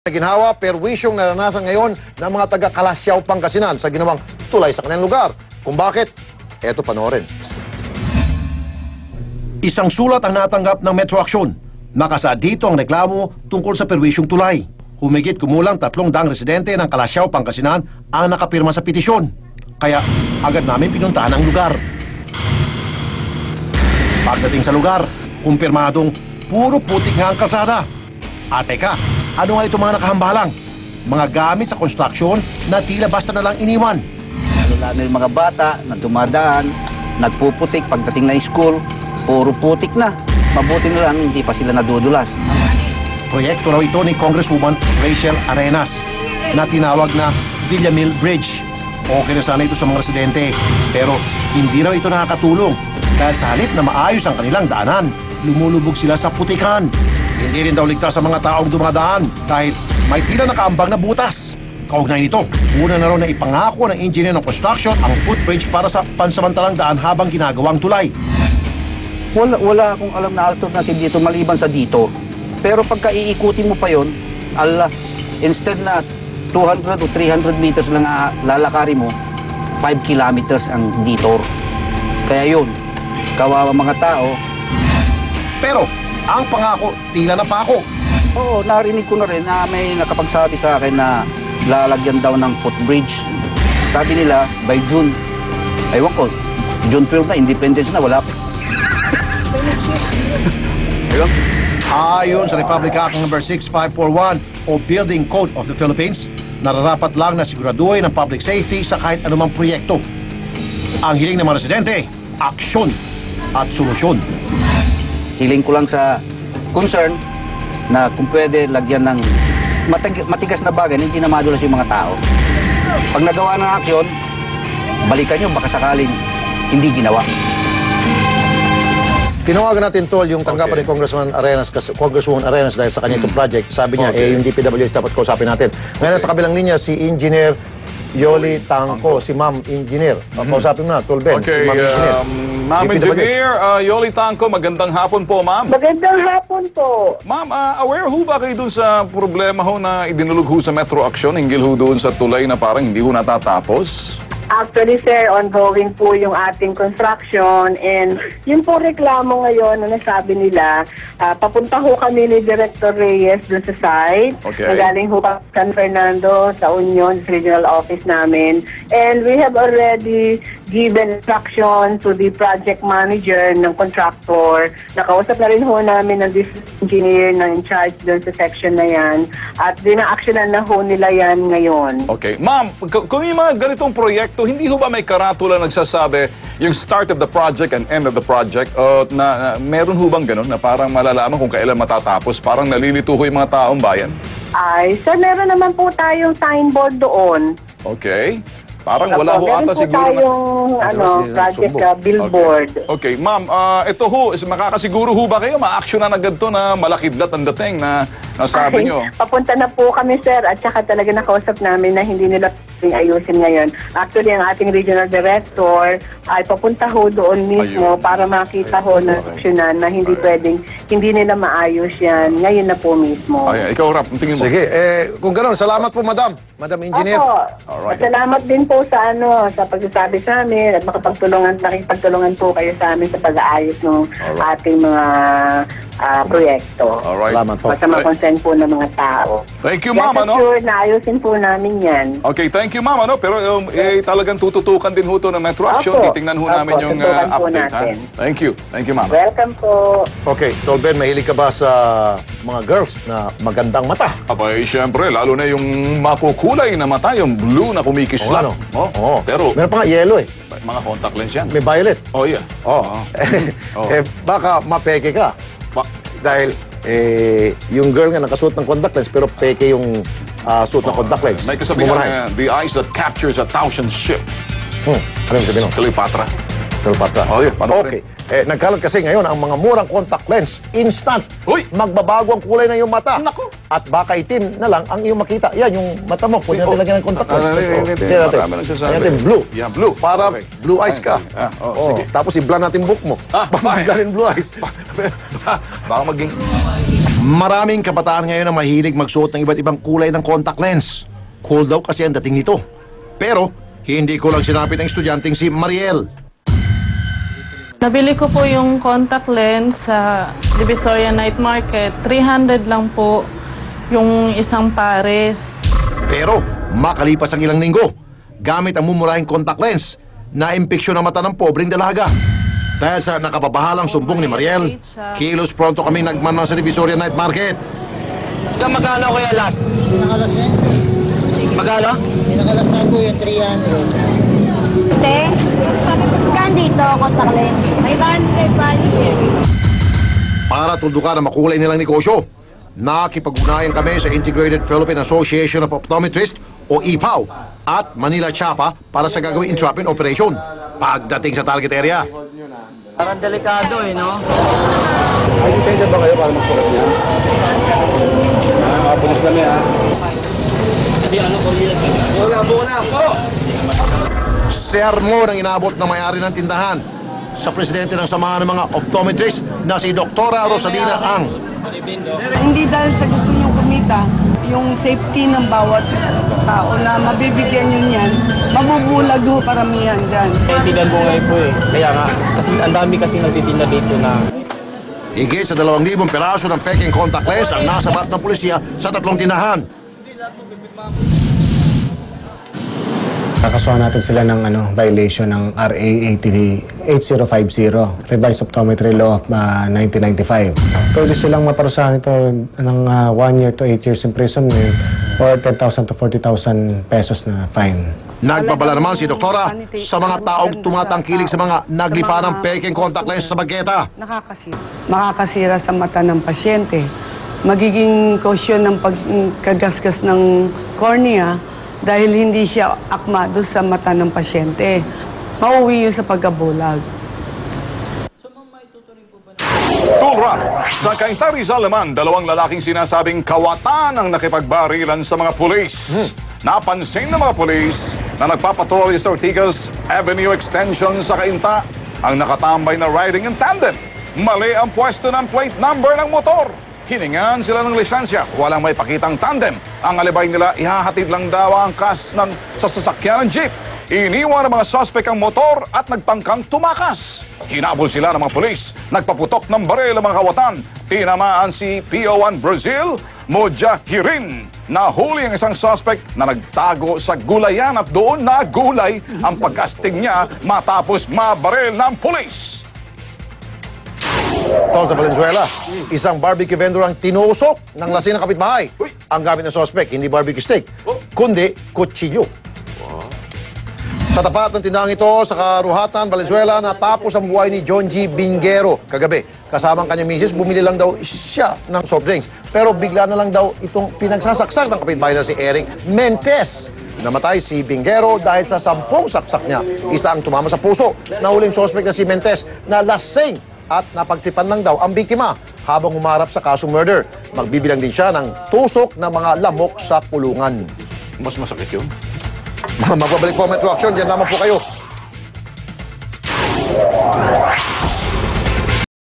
Ginhawa, perwisyong naranasan ngayon ng mga taga-Kalasyaw, Pangasinan sa ginawang tulay sa kanilang lugar. Kung bakit, eto panoorin. Isang sulat ang natanggap ng Metro Action. Nakasaad dito ang reklamo tungkol sa perwisyong tulay. Humigit kumulang 300 residente ng Kalasyaw, Pangasinan ang nakapirma sa petisyon. Kaya agad namin pinuntahan ang lugar. Pagdating sa lugar, kumpirmadong puro putik nga ang kalsada. At teka, ano nga ito mga nakahambalang? Mga gamit sa konstruksyon na tila basta na lang iniwan. Lalo yung mga bata na dumadaan, nagpuputik pagdating na school, puro putik na. Mabuti na lang hindi pa sila nadudulas. Proyekto raw ito ni Congresswoman Rachel Arenas na tinawag na Villamil Bridge. Okay na sana ito sa mga residente, pero hindi raw ito nakakatulong dahil sa halip na maayos ang kanilang daanan, lumulubog sila sa putikan. Hindi rin daw ligtas sa mga taong dumadaan dahil may tila nakaambang na butas. Kaugnay nito, una na raw na ipangako ng engineer ng construction ang footbridge para sa pansamantalang daan habang ginagawang tulay. Wala akong alam na alternative dito maliban sa dito. Pero pagka iikutin mo pa yon, instead na 200 o 300 meters lang lalakari mo, 5 kilometers ang detour. Kaya yun, kawawa mga tao. Pero ang pangako, tila na pako. Oo, narinig ko na rin na may nakapagsabi sa akin na lalagyan daw ng footbridge. Sabi nila, by June. Ewan ko, June 12 na, independence na, wala pa. Ewan. Ayon sa Republic Act No. 6541 o Building Code of the Philippines, nararapat lang na siguraduhin ang public safety sa kahit anumang proyekto. Ang hiling ng mga residente, aksyon at solusyon. Hiling ko lang sa concern na kung pwede lagyan ng matigas na bagay, hindi na madulas yung mga tao. Pag nagawa ng aksyon, balikan nyo, baka sakaling hindi ginawa. Tinawagan natin, Tol, yung tanggapan ni Congresswoman Arenas dahil sa kanya itong project. Sabi niya, yung DPWH dapat kausapin natin. Ngayon sa kabilang linya, si Engineer Yoli Tangco, si Ma'am Engineer. Kausapin mo na, Tol Ben, si Ma'am Engineer. Ma'am Engineer Yoli Tangco, magandang hapon po, ma'am. Magandang hapon po. Ma'am, aware ho ba kayo dun sa problema ho na idinulog ho sa Metro Action, hinggil ho doon sa tulay na parang hindi ho natatapos? Actually, sir, ongoing po yung ating construction and yung po reklamo ngayon na nasabi nila, papunta ho kami ni Director Reyes dun sa site. Okay. Nagaling ho kami sa San Fernando, sa Union Regional Office namin. And we have already given instruction to the project manager ng contractor. Nakausap na rin ho namin ng district engineer na in charge dun sa section na yan. At dina-actionan na ho nila yan ngayon. Okay. Ma'am, kung yung mga ganitong proyekto, hindi ho ba may karatula nagsasabi yung start of the project and end of the project? Na meron ho bang ganun na parang malalaman kung kailan matatapos? Parang nalilito ho yung mga taong bayan? Ay, so meron naman po tayong signboard doon. Okay. Parang wala ho ata siguro na... tayong project billboard. Okay, ma'am, ito ho, makakasiguro ho ba kayo, ma-action na agad to na malakidlat ang dating na nasabi nyo? Papunta na po kami, sir, at saka talaga nakausap namin na hindi nila ayusin ngayon. Actually, ang ating regional director ay papunta ho doon mismo para makita ho na aksyonan na hindi pwedeng, hindi nila maayos yan. Ngayon na po mismo. Ay, ikaw, Rap, tingin mo. Sige, kung gano'n, salamat po, Madam Engineer. Opo. Alright. Salamat din po sa sa pagsasabi sa amin at nakipagtulungan po kayo sa amin sa pag-aayos ng ating mga proyekto. Alright. Salamat po. Sa mga concern po ng mga tao. Thank you, ma'am. Sure, naayusin po namin yan. Okay, thank you, ma'am. Pero talagang tututukan din ho to ng Metro Action. Opo. Titingnan ho namin yung tutukan po update. Ha? natin. Thank you. Thank you, ma'am. Welcome po. Okay, Tol Ben, mahilig ka ba sa mga girls na magandang mata? Abay, syempre, lalo na yung makukulay na mata, yung blue na kumikislap. Oo. Pero, meron pa nga yellow mga contact lens yan. May violet. Oh, yeah. Oo. Oo. Baka mapeke ka. Dahil yung girl nga nakasuot ng contact lens pero peke yung suot ng contact lens. May kasabihan the eyes that captures 1,000 ship. Ano yung sabihin nun? Cleopatra. Cleopatra. Oh, yeah. Paano Okay. Nagkalat kasi ngayon ang mga murang contact lens. Instant. Uy! Magbabago ang kulay ng iyong mata. Naku! At baka itim na lang ang iyong makita. Yan, yung mata mo. Pwede natin lagyan ng contact lens. Hindi. Marami nagsasabi. Tingnan natin, blue. Yeah, blue. Para Okay. blue eyes ka. Sige. Tapos i-blur natin book mo. bakit? Blur in blue eyes. Baka maging... Maraming kabataan ngayon ang mahilig magsuot ng iba't ibang kulay ng contact lens. Cool daw kasi ang dating nito. Pero, hindi ko lang sinapit ng estudyanteng si Mariel. Nabili ko po yung contact lens sa Divisoria Night Market. 300 lang po yung isang pares. Pero, makalipas ang ilang linggo, gamit ang mumurahing contact lens, na-impeksyon ang mata ng pobreng dalaga. Dahil sa nakababahalang sumbong ni Mariel, kilos pronto kaming nagmana sa Divisoria Night Market. Magkano kaya last? Pinakalas na yan, sir. Sige. Magkano? Pinakalas na po yung 300. Te, kan dito, contact lens. May balik. Para tuldukan ang makulay nilang negosyo, nakipag-ugnayan kami sa Integrated Philippine Association of Optometrists o IPAO at Manila Chapa para sa gagawing entrapment operation pagdating sa target area. Parang delikado no? Ay, decided ba kayo para magsukat niya? Pulis kami Kasi ano po yun? Bola po! Sermon ang inabot ng may-ari ng tindahan sa presidente ng samahan ng mga optometrists na si Doktora Rosalina Ang. Hindi dahil sa gusto nyo kumita, yung safety ng bawat tao na mabibigyan nyo niyan, mabubulag ho karamihan dyan. Kaibigan ko ngayon po Kaya nga, kasi ang dami kasi nagtitinda dito na Higit sa 2,000 peraso ng peking contact lens ang nasabat ng pulisya sa 3 tindahan. Kakasuhan natin sila ng violation ng RA 8050, Revised Optometry Law of 1995. Pwede silang maparusahan ito ng 1 year to 8 years imprisonment or 10,000 to 40,000 pesos na fine. Nagbabala naman si Doktora sa mga taong tumatangkilik sa mga naglipa ng peking contact lens sa bagketa. Makakasira sa mata ng pasyente. Magiging kausyon ng pagkagasgas ng cornea dahil hindi siya akmado sa mata ng pasyente. Mauwi yun sa pagkabulag. Tulraf, sa Cainta Rizal naman, 2 lalaking sinasabing kawatan ang nakipagbarilan sa mga pulis. Napansin ng mga pulis na nagpapatrolya sa Ortigas Avenue Extension sa Cainta ang nakatambay na riding in tandem. Mali ang pwesto ng plate number ng motor. Hiningan sila ng lisensya, walang may pakitang tandem. Ang alibay nila, ihahatid lang daw ang kas sa sasakyan ng jeep. Iniwan ng mga suspect ang motor at nagtangkang tumakas. Hinabol sila ng mga pulis. Nagpaputok ng baril ang mga kawatan. Tinamaan si PO1 Brazil, Mojahirin. Nahuli ang isang suspect na nagtago sa gulayan at doon nagulay ang pagkasting niya matapos mabaril ng pulis. Tol sa Valenzuela, isang barbecue vendor ang tinusok ng lasing ng kapitbahay. Ang gamit ng suspect, hindi barbecue steak, kundi kutsilyo. Sa tapat ng tindahan ito sa Karuhatan, Valenzuela, natapos ang buhay ni John G. Bingero kagabi. Kasama ang kanyang misis, bumili lang daw siya ng soft drinks. Pero bigla na lang daw itong pinagsasaksak ng kapitbahay na si Eric Mentes. Namatay si Bingero dahil sa 10 saksak niya. Isa ang tumama sa puso. Nahuling suspect na si Mentes na lasing at napagtripan lang daw ang biktima habang humarap sa kasong murder. Magbibilang din siya ng tusok na mga lamok sa kulungan. Mas masakit yun? Magbabalik po ang Metro Action. Diyan naman po kayo.